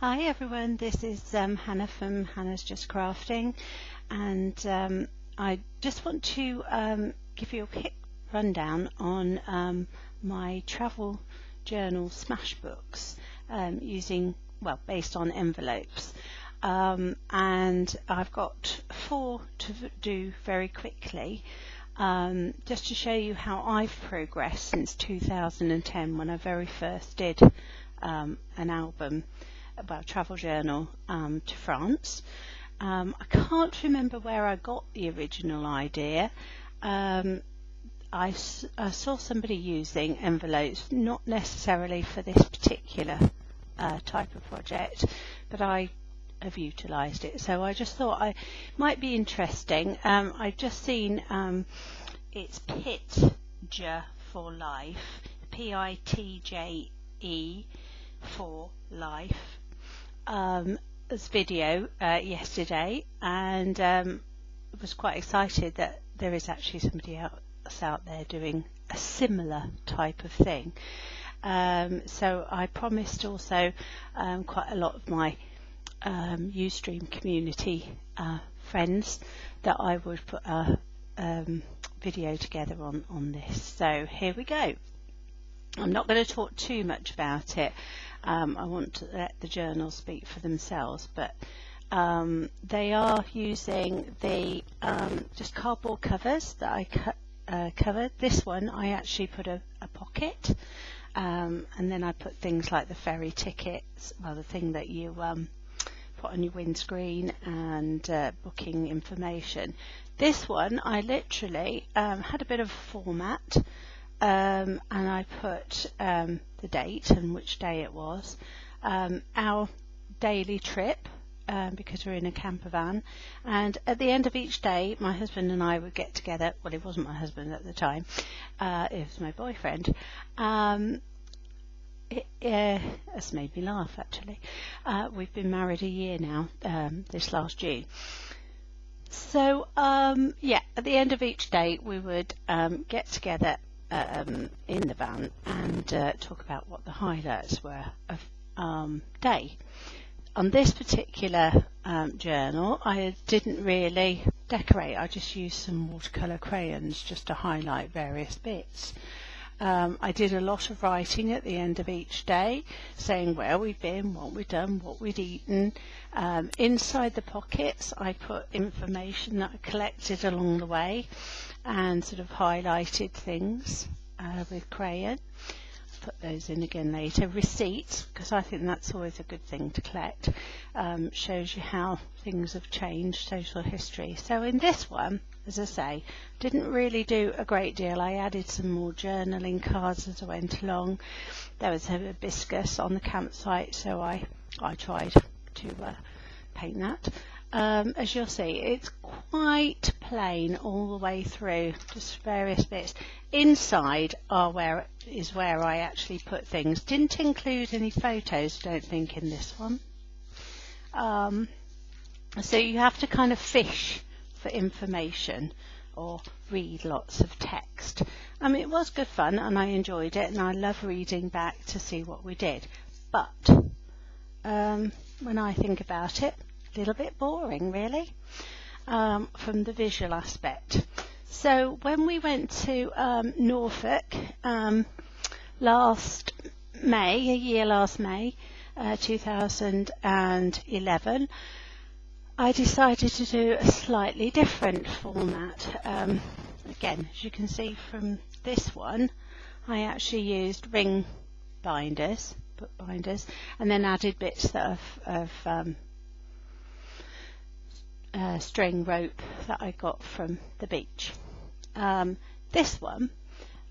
Hi everyone, this is Hannah from Hannah's Just Crafting, and I just want to give you a quick rundown on my travel journal smash books based on envelopes, and I've got 4 to do very quickly, just to show you how I've progressed since 2010 when I very first did an album about travel journal to France. I can't remember where I got the original idea. I saw somebody using envelopes, not necessarily for this particular type of project, but I have utilised it, so I just thought I might be interesting. I've just seen it's Pitje for life, Pitje for life, this video yesterday, and was quite excited that there is actually somebody else out there doing a similar type of thing. So I promised also quite a lot of my Ustream community friends that I would put a video together on this. So here we go. I'm not going to talk too much about it. I want to let the journals speak for themselves, but they are using the just cardboard covers that I covered. This one I actually put a pocket, and then I put things like the ferry tickets, well, the thing that you put on your windscreen, and booking information. This one I literally had a bit of format, and I put the date and which day it was, our daily trip, because we're in a camper van, and at the end of each day my husband and I would get together. Well, it wasn't my husband at the time, it was my boyfriend. It's made me laugh, actually. We've been married a year now, this last June. So at the end of each day we would get together in the van and talk about what the highlights were of day. On this particular journal, I didn't really decorate. I just used some watercolour crayons just to highlight various bits. I did a lot of writing at the end of each day, saying where we've been, what we've done, what we'd eaten. Inside the pockets I put information that I collected along the way and sort of highlighted things with crayon. Put those in again later. Receipts, because I think that's always a good thing to collect. Shows you how things have changed, social history. So in this one, as I say, didn't really do a great deal. I added some more journaling cards as I went along. There was a hibiscus on the campsite, so I tried to paint that. As you'll see, it's quite plain all the way through, just various bits. Inside are where I actually put things. Didn't include any photos, I don't think, in this one. So you have to kind of fish for information or read lots of text. I mean, it was good fun and I enjoyed it, and I love reading back to see what we did. But when I think about it, a little bit boring, really, from the visual aspect. So when we went to Norfolk last May, 2011, I decided to do a slightly different format. Again, as you can see from this one, I actually used ring binders, book binders, and then added bits of string rope that I got from the beach. This one,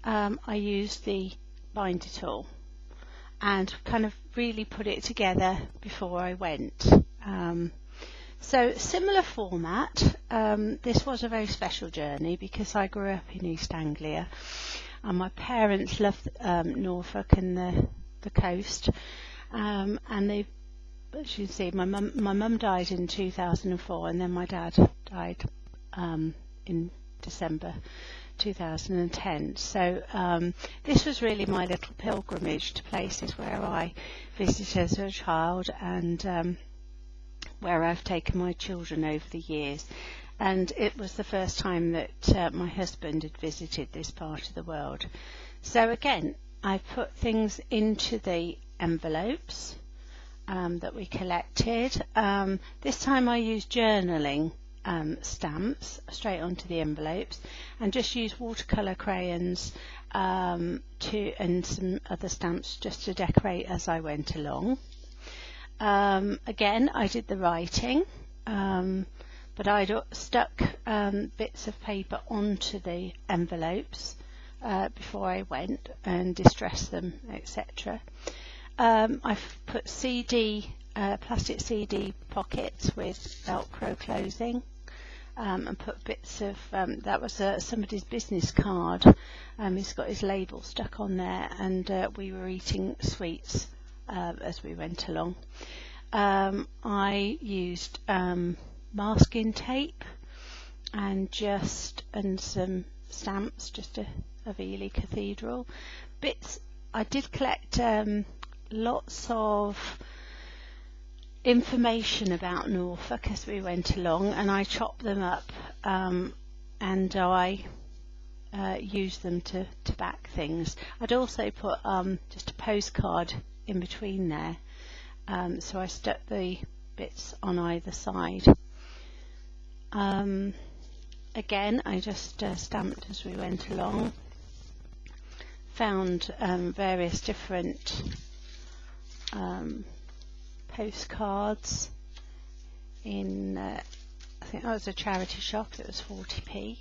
I used the binder tool and kind of really put it together before I went. So similar format. This was a very special journey because I grew up in East Anglia, and my parents loved Norfolk and the coast, and they, as you can see, my mum died in 2004, and then my dad died in December 2010. So this was really my little pilgrimage to places where I visited as a child, and where I've taken my children over the years. And it was the first time that my husband had visited this part of the world. So again, I put things into the envelopes that we collected. This time I used journaling stamps straight onto the envelopes, and just used watercolour crayons and some other stamps just to decorate as I went along. Again, I did the writing, but I'd stuck bits of paper onto the envelopes before I went and distressed them, etc. I've put plastic CD pockets with Velcro closing, and put bits of, that was somebody's business card. He's got his label stuck on there, and we were eating sweets as we went along. I used masking tape and some stamps, just of Ely Cathedral bits. I did collect lots of information about Norfolk as we went along, and I chopped them up and I used them to back things. I'd also put just a postcard in between there, so I stuck the bits on either side. Again, I just stamped as we went along. Found various different postcards in, I think that was a charity shop. It was 40p.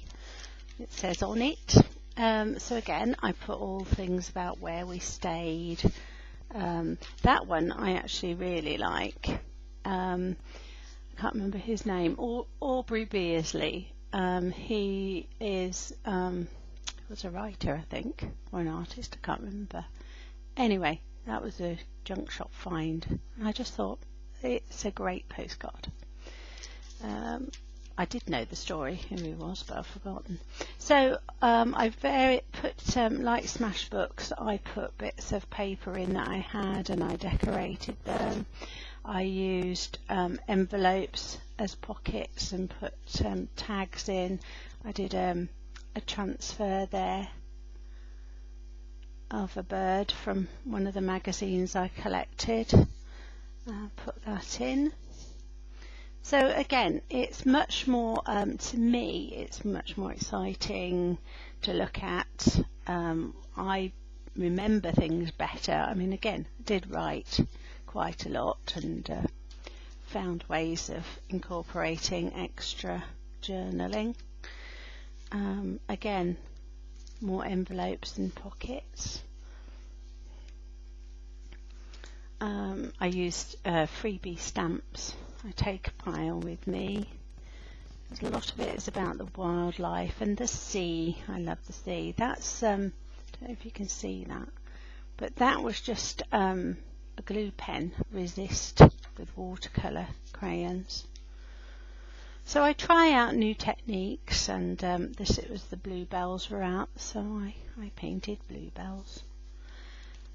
It says on it. So again, I put all things about where we stayed. That one I actually really like. I can't remember his name. Aubrey Beardsley. He is was a writer, I think, or an artist. I can't remember. Anyway, that was a junk shop find. I just thought it's a great postcard. I did know the story, who he was, but I've forgotten. So I put, like Smash Books, I put bits of paper in that I had, and I decorated them. I used envelopes as pockets and put tags in. I did a transfer there of a bird from one of the magazines I collected. Put that in. So again, it's much more, to me, it's much more exciting to look at. I remember things better. I mean, again, I did write quite a lot, and found ways of incorporating extra journaling. Again, more envelopes and pockets. I used freebie stamps. I take a pile with me. A lot of it is about the wildlife and the sea. I love the sea. That's, I don't know if you can see that, but that was just a glue pen resist with watercolour crayons. So I try out new techniques, and it was the bluebells were out, so I painted bluebells.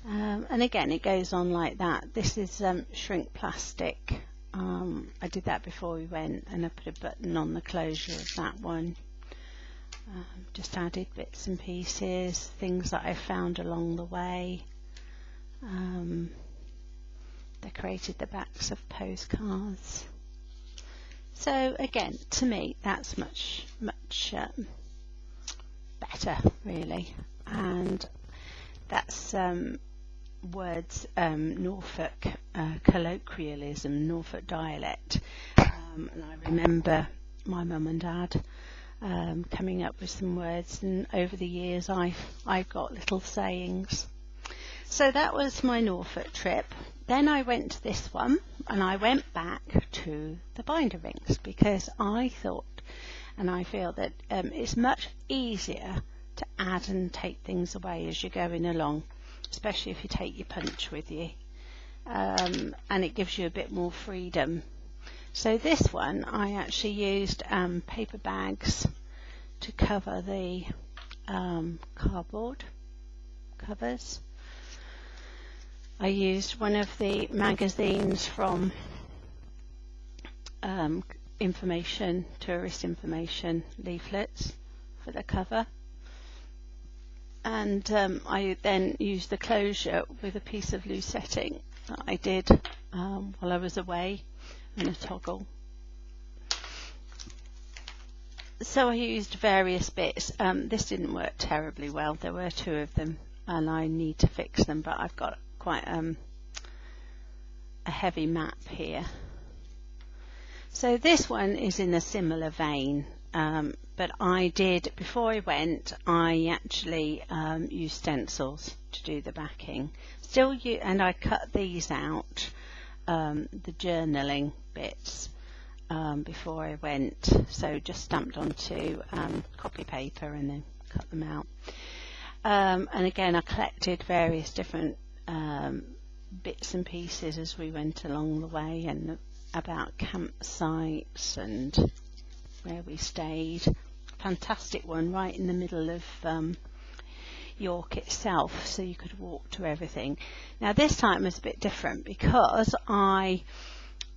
And again, it goes on like that. This is shrink plastic. I did that before we went, and I put a button on the closure of that one. Just added bits and pieces, things that I found along the way. Decorated the backs of postcards. So again, to me, that's much better, really. And that's words, Norfolk colloquialism, Norfolk dialect. And I remember my mum and dad coming up with some words, and over the years I've got little sayings. So that was my Norfolk trip. Then I went to this one, and I went back to the binder rings, because I thought, and I feel that it's much easier to add and take things away as you're going along, especially if you take your punch with you, and it gives you a bit more freedom. So this one I actually used paper bags to cover the cardboard covers. I used one of the magazines from tourist information leaflets for the cover, and I then used the closure with a piece of loose setting that I did while I was away, and a toggle. So I used various bits. This didn't work terribly well. There were 2 of them and I need to fix them, but I've got quite a heavy map here. So this one is in a similar vein, but I did, before I went, I actually used stencils to do the backing. And I cut these out, the journaling bits, before I went, so just stamped onto copy paper and then cut them out. And again, I collected various different bits and pieces as we went along the way, and about campsites and where we stayed. Fantastic one right in the middle of York itself, so you could walk to everything. Now this time was a bit different because I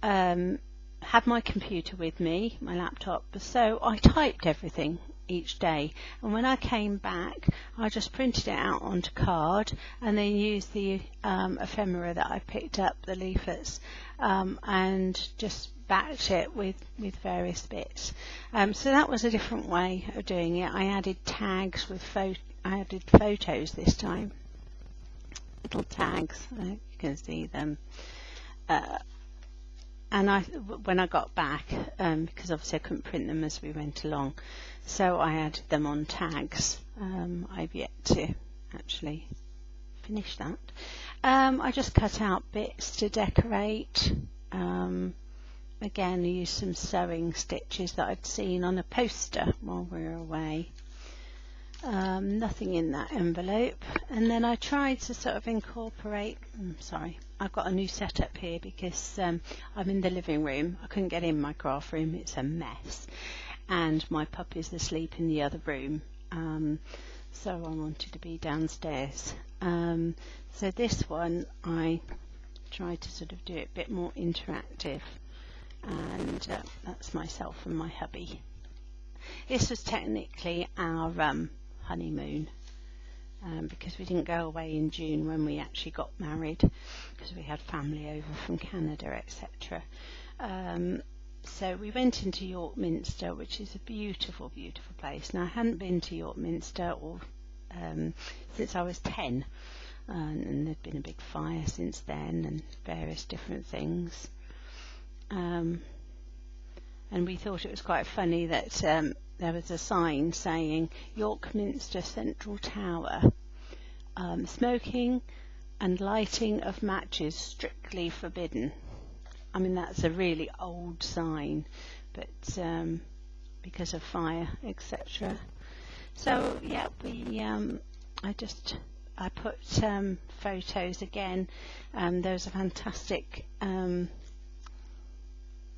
had my computer with me, my laptop, so I typed everything each day, and when I came back I just printed it out onto card and then used the ephemera that I picked up, the leaflets, and just backed it with various bits. So that was a different way of doing it. I added tags with I added photos this time, little tags, you can see them. And when I got back, because obviously I couldn't print them as we went along, so I added them on tags. I've yet to actually finish that. I just cut out bits to decorate. Again, I used some sewing stitches that I'd seen on a poster while we were away. Nothing in that envelope, and then I tried to sort of incorporate, sorry, I've got a new setup here because I'm in the living room. I couldn't get in my craft room, it's a mess, and my puppy's asleep in the other room, so I wanted to be downstairs. So this one I tried to sort of do it a bit more interactive, and that's myself and my hubby. This was technically our honeymoon, because we didn't go away in June when we actually got married, because we had family over from Canada, etc. So we went into York Minster, which is a beautiful, beautiful place. Now I hadn't been to York Minster since I was 10, and there'd been a big fire since then and various different things. And we thought it was quite funny that there was a sign saying York Minster Central Tower, smoking and lighting of matches strictly forbidden. I mean, that's a really old sign, but because of fire, etc. So yeah, I put photos again. There was a fantastic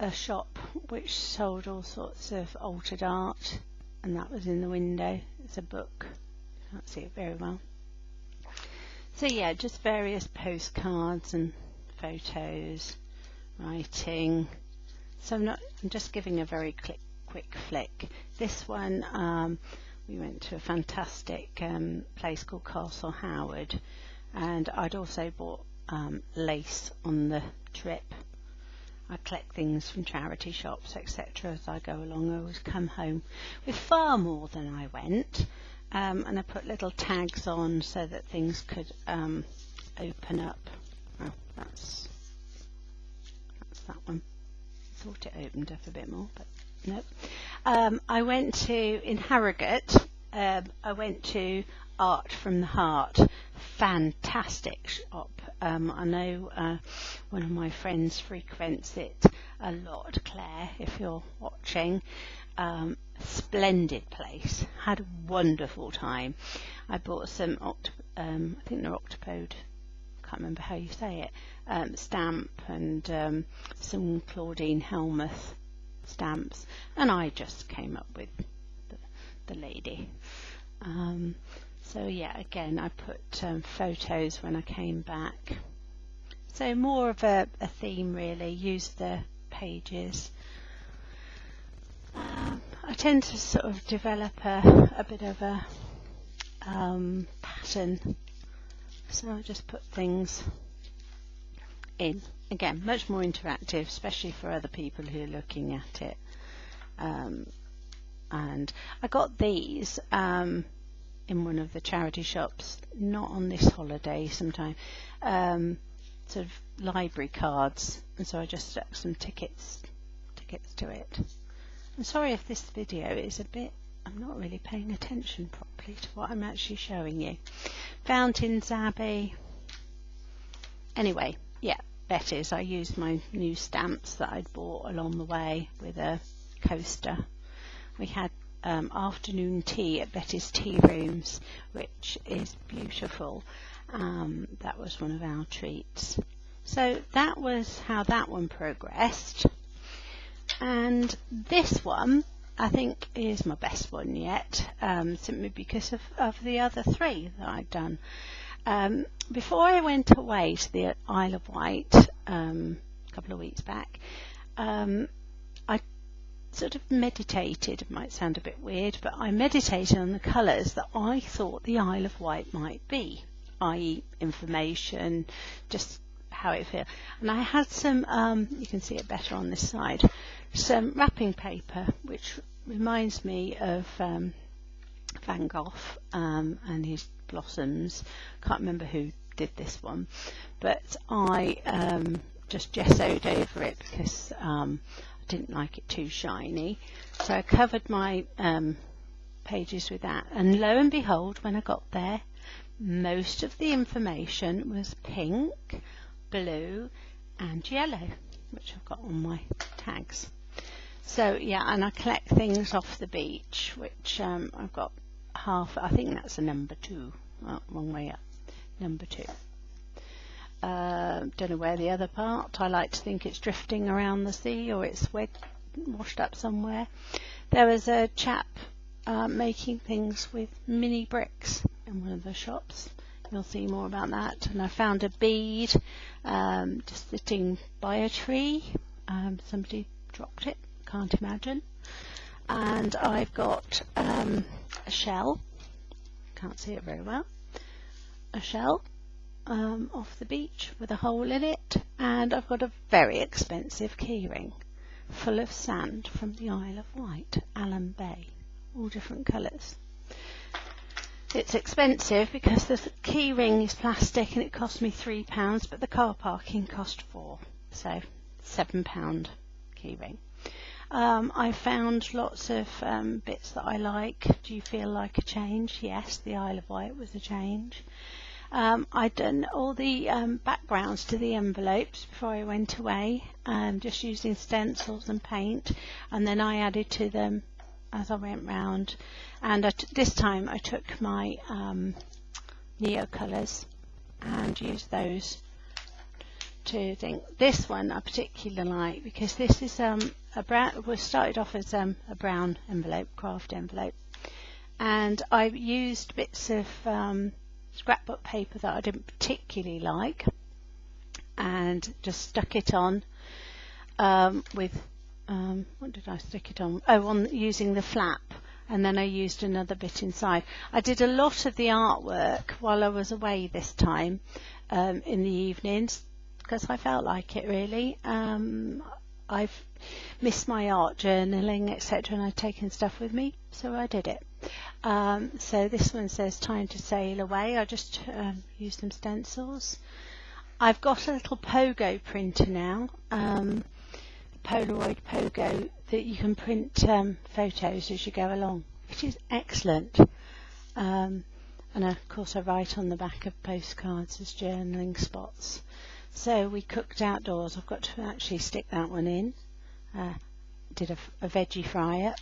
a shop which sold all sorts of altered art, and that was in the window. It's a book, can't see it very well. So yeah, just various postcards and photos, writing. So I'm just giving a very quick flick. This one, we went to a fantastic place called Castle Howard, and I'd also bought lace on the trip. I collect things from charity shops, etc. as I go along. I always come home with far more than I went, and I put little tags on so that things could open up. Well, that's that one. I thought it opened up a bit more, but nope. I went to, in Harrogate, I went to Art from the Heart. Fantastic shop. I know one of my friends frequents it a lot, Claire, if you're watching. Splendid place. Had a wonderful time. I bought some I think they're octopode, can't remember how you say it, stamp, and some Claudine Helmuth stamps, and I just came up with the lady. So yeah, again I put photos when I came back. So more of a theme really, use the pages. I tend to sort of develop a bit of a pattern, so I just put things in. Again, much more interactive, especially for other people who are looking at it. And I got these in one of the charity shops, not on this holiday, sometime, sort of library cards, and so I just stuck some tickets to it. I'm sorry if this video is a bit, I'm not really paying attention properly to what I'm actually showing you. Fountains Abbey. Anyway, yeah, Betty's. I used my new stamps that I'd bought along the way with a coaster. We had afternoon tea at Betty's Tea Rooms, which is beautiful. That was one of our treats. So that was how that one progressed. And this one, I think, is my best one yet, simply because of the other three that I've done. Before I went away to the Isle of Wight a couple of weeks back, I sort of meditated. It might sound a bit weird, but I meditated on the colours that I thought the Isle of Wight might be, i.e. information, just how it feels. And I had some, you can see it better on this side, some wrapping paper, which reminds me of Van Gogh and his blossoms. Can't remember who did this one, but I just gessoed over it because I didn't like it too shiny. So I covered my pages with that, and lo and behold, when I got there, most of the information was pink, blue and yellow, which I've got on my tags. So yeah, and I collect things off the beach, which I've got half, I think that's a number 2, wrong way up, number 2. Don't know where the other part, I like to think it's drifting around the sea, or it's washed up somewhere. There was a chap making things with mini bricks in one of the shops. You'll see more about that. And I found a bead just sitting by a tree. Somebody dropped it, can't imagine. And I've got a shell, can't see it very well, a shell off the beach with a hole in it. And I've got a very expensive keyring full of sand from the Isle of Wight, Allen Bay, all different colours. It's expensive because the key ring is plastic and it cost me £3, but the car parking cost £4, so £7 key ring. I found lots of bits that I like. Do you feel like a change? Yes, the Isle of Wight was a change. I'd done all the backgrounds to the envelopes before I went away, just using stencils and paint, and then I added to them as I went round. And this time I took my Neo colours and used those to think. This one I particularly like because this is a brown, was started off as a brown envelope, craft envelope, and I used bits of scrapbook paper that I didn't particularly like and just stuck it on with what did I stick it on? Oh, on using the flap, and then I used another bit inside. I did a lot of the artwork while I was away this time in the evenings because I felt like it really. I've missed my art journaling, etc., and I've taken stuff with me, so I did it. So this one says time to sail away. I just used some stencils. I've got a little pogo printer now, Polaroid Pogo, that you can print photos as you go along, which is excellent. And of course I write on the back of postcards as journaling spots. So we cooked outdoors. I've got to actually stick that one in. Did a veggie fry up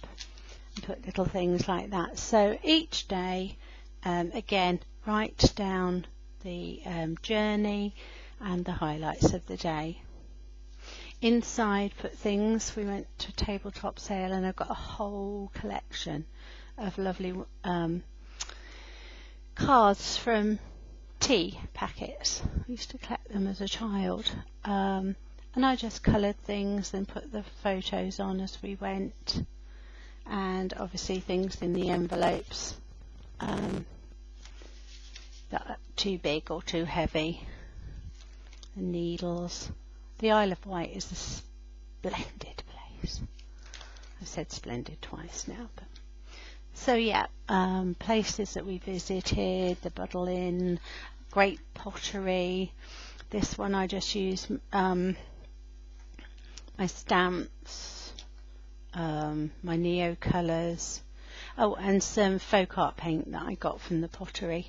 and put little things like that. So each day, again, write down the journey and the highlights of the day. Inside, put things. We went to tabletop sale and I've got a whole collection of lovely cards from tea packets. I used to collect them as a child, and I just coloured things and put the photos on as we went, and obviously things in the envelopes that are too big or too heavy, and needles. The Isle of Wight is a splendid place. I've said splendid twice now, but so yeah, places that we visited, the Buddle Inn, great pottery. This one I just used my stamps, my Neo colours, oh, and some folk art paint that I got from the pottery,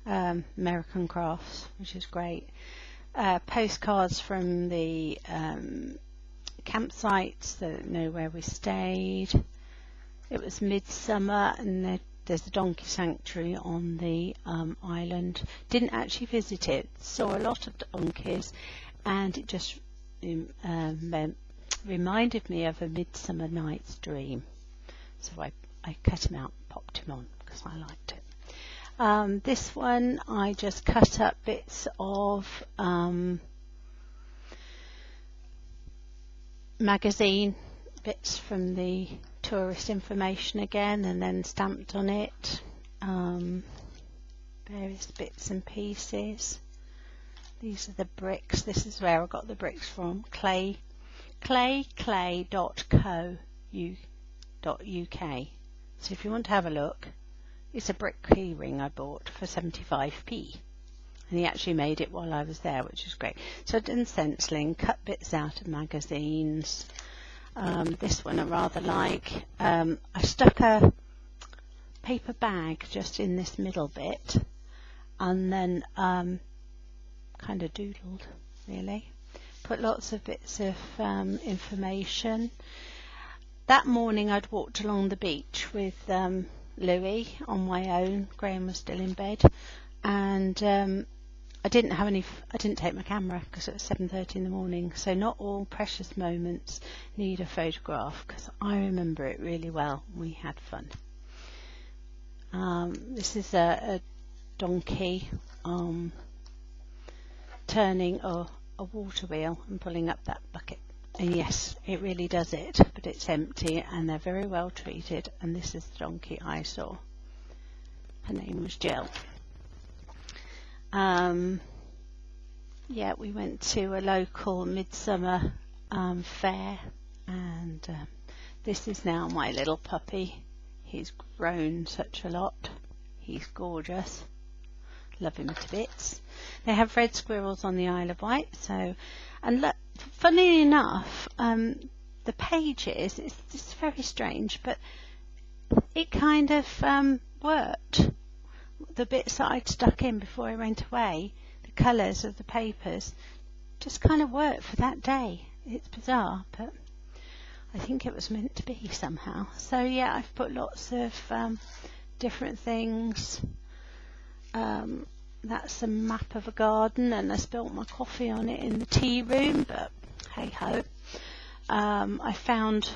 American Crafts, which is great. Postcards from the campsites that know where we stayed. It was midsummer, and there's a donkey sanctuary on the island. Didn't actually visit it, saw a lot of donkeys, and it just reminded me of A Midsummer Night's Dream. So I cut him out and popped him on because I liked it. This one I just cut up bits of magazine bits from the tourist information again, and then stamped on it various bits and pieces. These are the bricks. This is where I got the bricks from. clay.co.uk. So if you want to have a look, it's a brick key ring I bought for 75p, and he actually made it while I was there, which is great. So I've done stenciling, cut bits out of magazines. This one I rather like. I stuck a paper bag just in this middle bit, and then kind of doodled, really. Put lots of bits of information. That morning I'd walked along the beach with Louis on my own. Graham was still in bed, and I didn't take my camera because it was 7:30 in the morning. So not all precious moments need a photograph, because I remember it really well. We had fun. This is a donkey turning a water wheel and pulling up that bucket. And yes, it really does it, but it's empty, and they're very well treated. And this is the donkey I saw. Her name was Jill. Yeah, we went to a local midsummer fair, and this is now my little puppy. He's grown such a lot. He's gorgeous. Love him to bits. They have red squirrels on the Isle of Wight, so, and look, funny enough, the pages, it's very strange, but it kind of worked. The bits that I'd stuck in before I went away, the colours of the papers, just kind of worked for that day. It's bizarre, but I think it was meant to be somehow. So yeah, I've put lots of different things. That's a map of a garden, and I spilt my coffee on it in the tea room, but hey ho. I found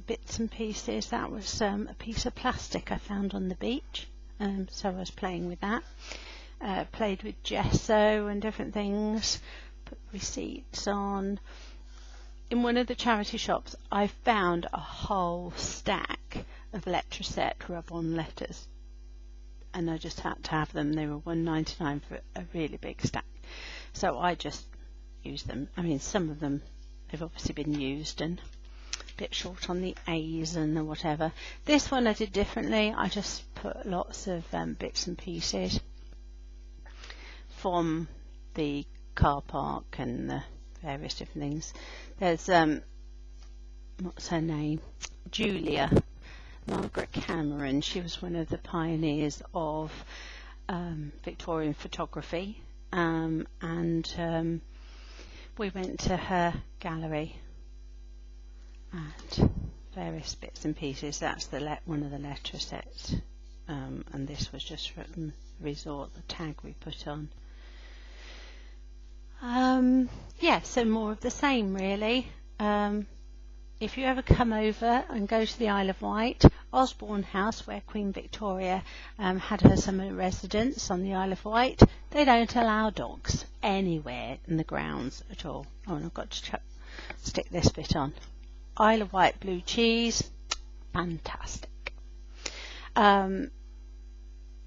bits and pieces. That was a piece of plastic I found on the beach, so I was playing with that. Played with gesso and different things, put receipts on. In one of the charity shops I found a whole stack of Letraset rub-on letters, and I just had to have them. They were $1.99 for a really big stack, so I just used them. I mean, some of them have obviously been used and a bit short on the A's and the whatever. This one I did differently. I just put lots of bits and pieces from the car park and the various different things. There's what's her name? Julia Margaret Cameron. She was one of the pioneers of Victorian photography, and we went to her gallery and various bits and pieces. That's one of the letter sets, and this was just from Resort, the tag we put on. Yeah, so more of the same really. if you ever come over and go to the Isle of Wight, Osborne House, where Queen Victoria had her summer residence on the Isle of Wight, they don't allow dogs anywhere in the grounds at all. Oh, and I've got to stick this bit on. Isle of Wight blue cheese, fantastic. There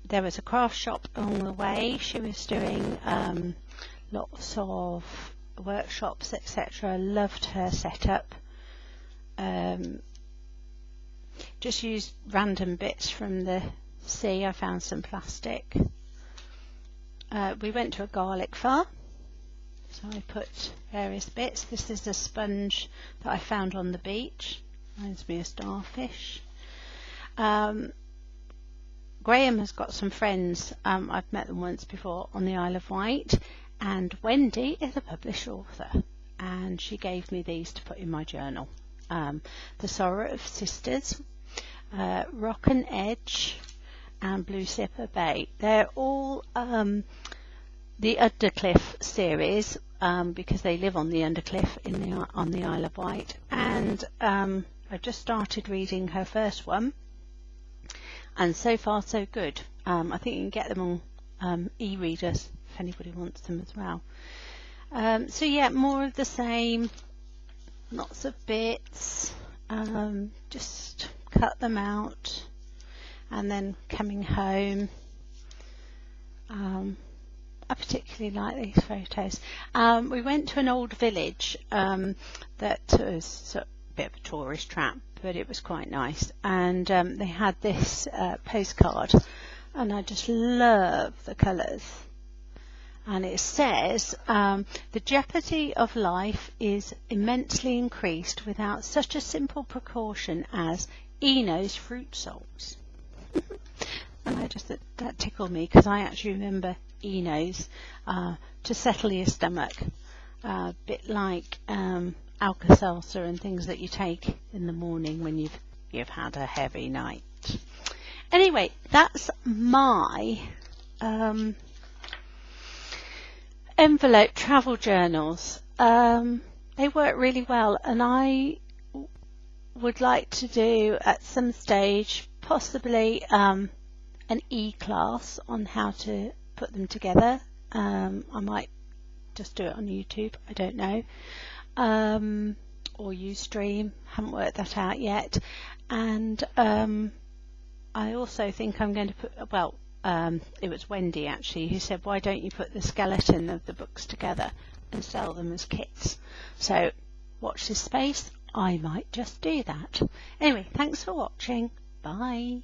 was a craft shop along the way. She was doing lots of workshops, etc. Loved her setup. Just used random bits from the sea. I found some plastic. We went to a garlic farm, so I put various bits. This is a sponge that I found on the beach. Reminds me of starfish. Graham has got some friends. I've met them once before on the Isle of Wight, and Wendy is a published author, and she gave me these to put in my journal. The Sorrow of Sisters, Rock and Edge, and Blue Slipper Bay. They're all the Undercliff series, because they live on the Undercliff on the Isle of Wight, and I just started reading her first one, and so far so good. I think you can get them on e-readers if anybody wants them as well. So yeah, more of the same. Lots of bits, just cut them out, and then coming home. I particularly like these photos. We went to an old village that was a bit of a tourist trap, but it was quite nice, and they had this postcard, and I just love the colours. And it says, the jeopardy of life is immensely increased without such a simple precaution as Eno's fruit salts. And I just, that tickled me, because I actually remember Eno's to settle your stomach, a bit like Alka-Seltzer and things that you take in the morning when you've had a heavy night. Anyway, that's my envelope travel journals. They work really well, and I would like to do at some stage possibly an e-class on how to put them together. I might just do it on YouTube, I don't know, or Ustream, haven't worked that out yet. And I also think I'm going to put, it was Wendy actually who said, why don't you put the skeleton of the books together and sell them as kits? So watch this space, I might just do that. Anyway, thanks for watching. Bye.